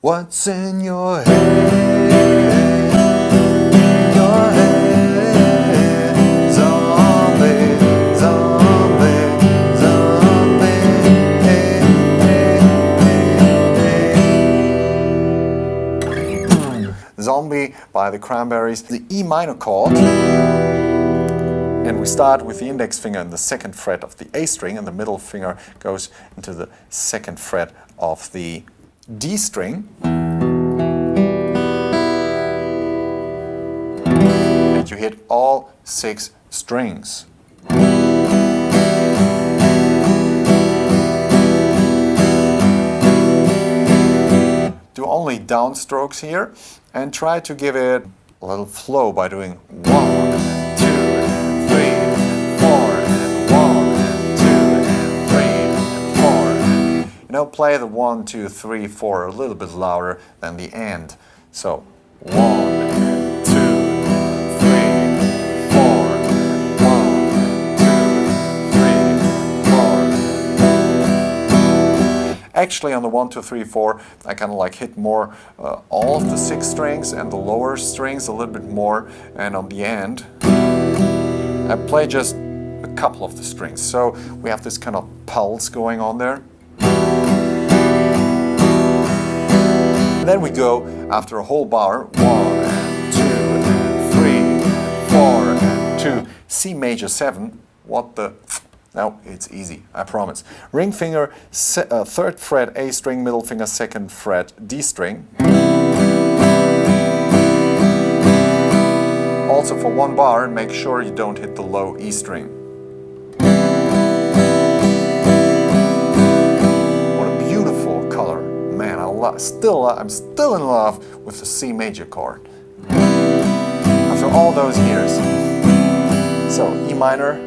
What's in your head? Your head. Zombie, zombie, zombie. Hey, hey, hey, hey. Zombie by the Cranberries. The E minor chord. And we start with the index finger in the second fret of the A string, and the middle finger goes into the second fret of the D string. And you hit all 6 strings. Do only downstrokes here and try to give it a little flow by doing 1, 2, 3, 4, and 1, and 2, and 3, and 4. You know, play the 1, 2, 3, 4 a little bit louder than the end. So 1, 2, 3, 4, 1, 2, 3, 4. Actually, on the 1, 2, 3, 4, I kind of like hit more all of the 6 strings and the lower strings a little bit more, and on the end I play just a couple of the strings. So we have this kind of pulse going on there. And then we go after a whole bar, 1, and 2, and 3, and 4, and 2, C major 7. What the? No, it's easy, I promise. Ring finger, 3rd fret A string, middle finger, 2nd fret D string. Also for 1 bar, make sure you don't hit the low E string. What a beautiful color. Man, I'm still in love with the C major chord. After all those years. So, E minor.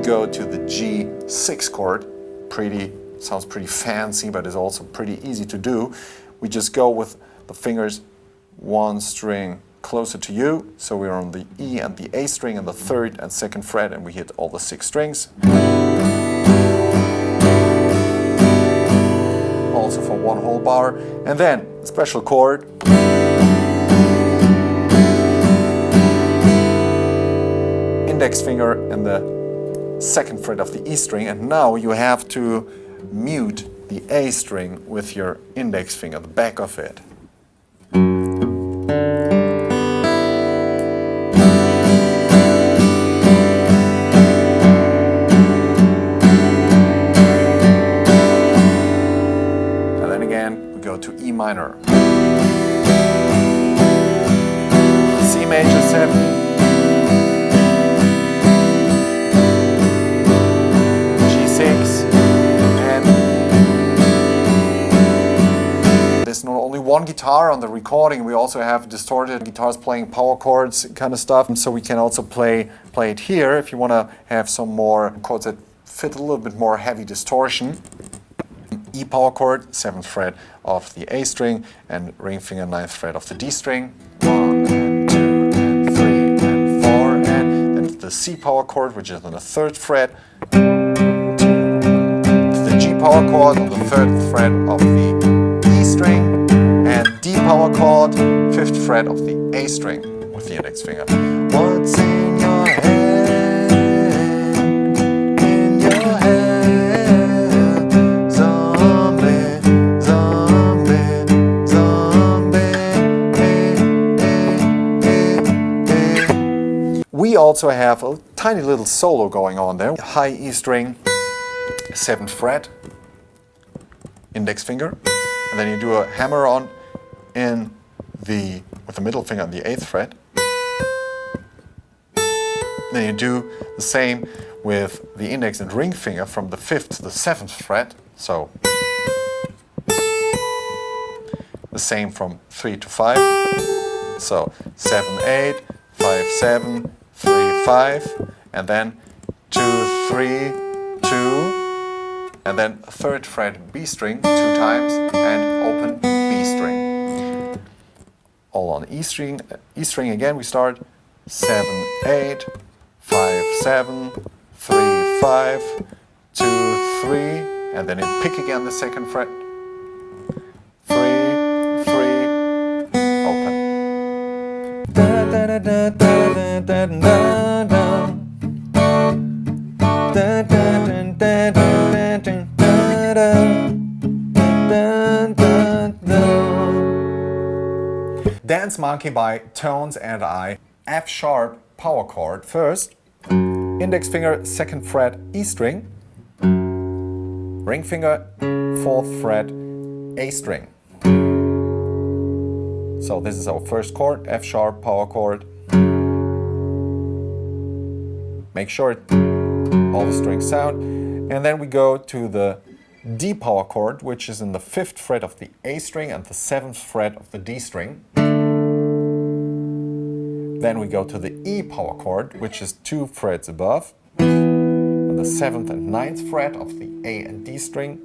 Go to the G6 chord. Sounds pretty fancy, but is also pretty easy to do. We just go with the fingers 1 string closer to you, so we're on the E and the A string and the 3rd and 2nd fret, and we hit all the 6 strings. Also for 1 whole bar, and then a special chord. Index finger and the 2nd fret of the E string, and now you have to mute the A string with your index finger, the back of it. And then again we go to E minor, C major 7, there's not only one guitar on the recording, we also have distorted guitars playing power chords kind of stuff, so we can also play it here if you want to have some more chords that fit a little bit more heavy distortion. E power chord, 7th fret of the A string, and ring finger 9th fret of the D string. 1, and 2, and 3, and 4, and then the C power chord, which is on the 3rd fret. The G power chord on the 3rd fret of the E string, and D power chord, 5th fret of the A string with the index finger. What's in your head? In your head, zombie, zombie, zombie. Hey, hey, hey, hey. We also have a tiny little solo going on there. High E string, 7th fret, index finger. And then you do a hammer on with the middle finger on the 8th fret. Then you do the same with the index and ring finger from the 5th to the 7th fret. So the same from 3 to 5. So 7, 8, 5, 7, 3, 5, and then 2, 3, 2. And then 3rd fret B string 2 times and open B string. All on E string. E string again, we start 7, 8, 5, 7, 3, 5, 2, 3, and then in pick again the second fret. 3, 3, open. Da, da, da, da, da, da, da, da. Da, da, da, da, da, da, da, da, da, da. Dance Monkey by Tones and I. F sharp power chord first. Index finger, 2nd fret, E string. Ring finger, 4th fret, A string. So this is our first chord, F sharp power chord. Make sure all the strings sound. And then we go to the D power chord, which is in the 5th fret of the A string and the 7th fret of the D string. Then we go to the E power chord, which is 2 frets above, on the 7th and 9th fret of the A and D string.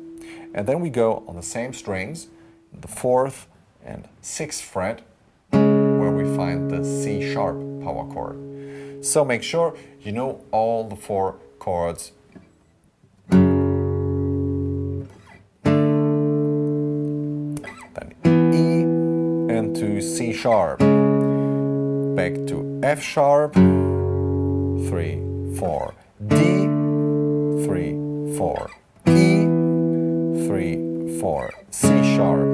And then we go on the same strings, the 4th and 6th fret, where we find the C sharp power chord. So make sure you know all the 4 chords. Then E and to C sharp. Back to F sharp, 3, 4, D, 3, 4, E, 3, 4, C sharp,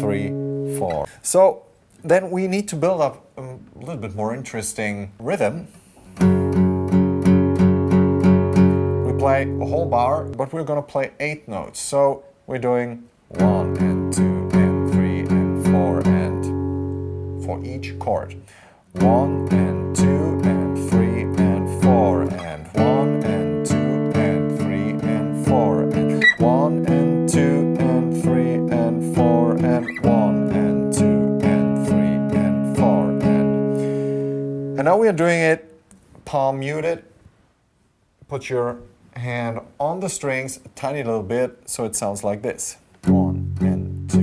3, 4. So then we need to build up a little bit more interesting rhythm. We play a whole bar, but we're gonna play 8 notes. So we're doing 1 and 2 and 3 and 4 and for each chord. 1 and 2 and 3 and 4 and 1 and 2 and 3 and 4 and 1 and 2 and 3 and 4 and 1 and 2 and 3 and 4 and now we are doing it palm muted. Put your hand on the strings a tiny little bit so it sounds like this. 1 and 2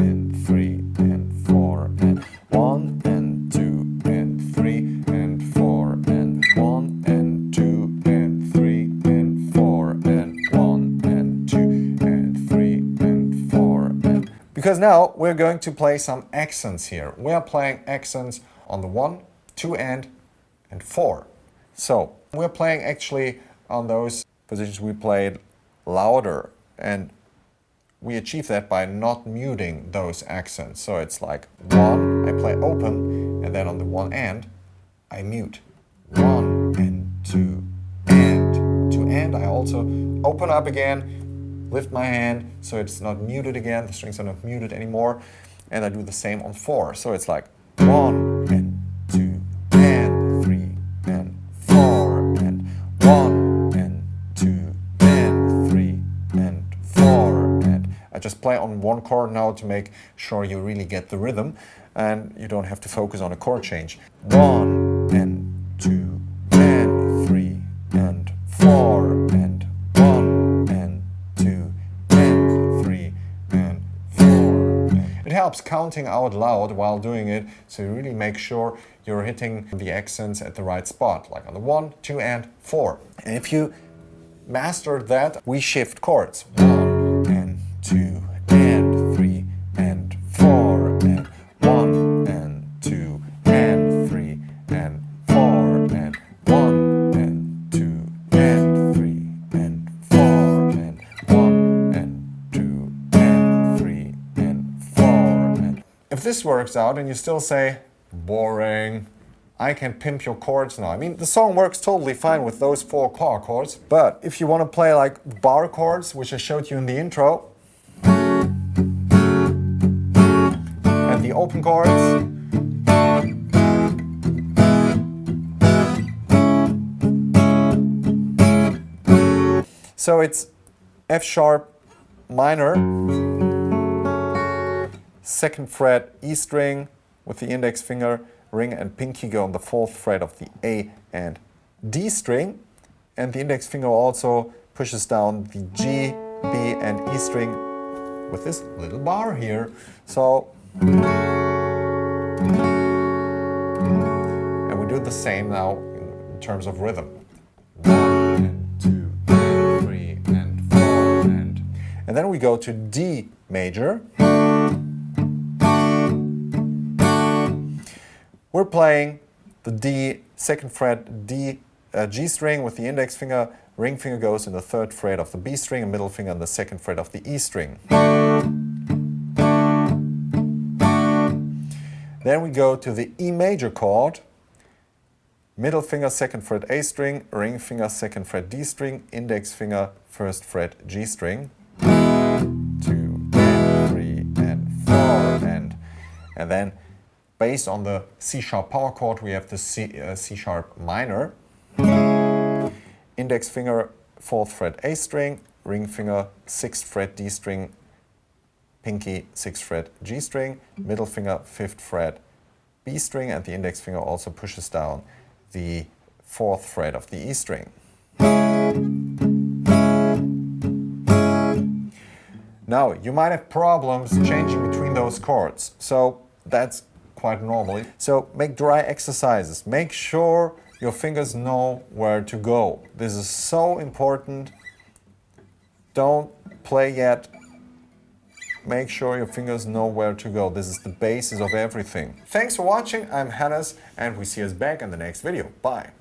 and 3 and 4 and 1 and 2 and 3 and 4 and 1 and 2 and 3 and 4 and 1 and 2 and 3 and 4 and... Because now we're going to play some accents here. We are playing accents on the 1, 2 and 4. So we're playing actually on those positions we played louder, and we achieve that by not muting those accents. So it's like 1, I play open, and then on the 1 and, I mute. 1 and 2 and. 2 and, I also open up again, lift my hand, so it's not muted again, the strings are not muted anymore. And I do the same on 4. So it's like 1 and 2 and 3 and 4 and 1 and 2 and 3 and 4 and... I just play on one chord now to make sure you really get the rhythm and you don't have to focus on a chord change. 1 and 2 and 3 and 4 and 1 and 2 and 3 and 4. It helps counting out loud while doing it, so you really make sure you're hitting the accents at the right spot, like on the 1, 2 and 4. And if you master that, we shift chords. 1 and 2 and 3 and 4 and 1 and 2 and 3 and 4 and 1 and 2 and 3 and 4 and 1 and 2 and 3 and 4 and... If this works out and you still say, boring, I can pimp your chords now. I mean, the song works totally fine with those 4 power chords, but if you want to play like bar chords, which I showed you in the intro, and the open chords, so it's F sharp minor, 2nd fret E string with the index finger, ring and pinky go on the 4th fret of the A and D string, and the index finger also pushes down the G, B and E string with this little bar here. So, and we do the same now in in terms of rhythm. 1 and 2 and 3 and 4 and then we go to D major. We're playing the D, 2nd fret D G string with the index finger, ring finger goes in the 3rd fret of the B string, and middle finger in the 2nd fret of the E string. Then we go to the E major chord, middle finger 2nd fret A string, ring finger 2nd fret D string, index finger 1st fret G string. 2 and 3 and 4 and then based on the C sharp power chord, we have the C sharp minor, index finger 4th fret A string, ring finger 6th fret D string, pinky 6th fret G string, middle finger 5th fret B string, and the index finger also pushes down the 4th fret of the E string. Now, you might have problems changing between those chords, so that's quite normal. So make dry exercises. Make sure your fingers know where to go. This is so important. Don't play yet. Make sure your fingers know where to go. This is the basis of everything. Thanks for watching. I'm Hannes, and we see us back in the next video. Bye.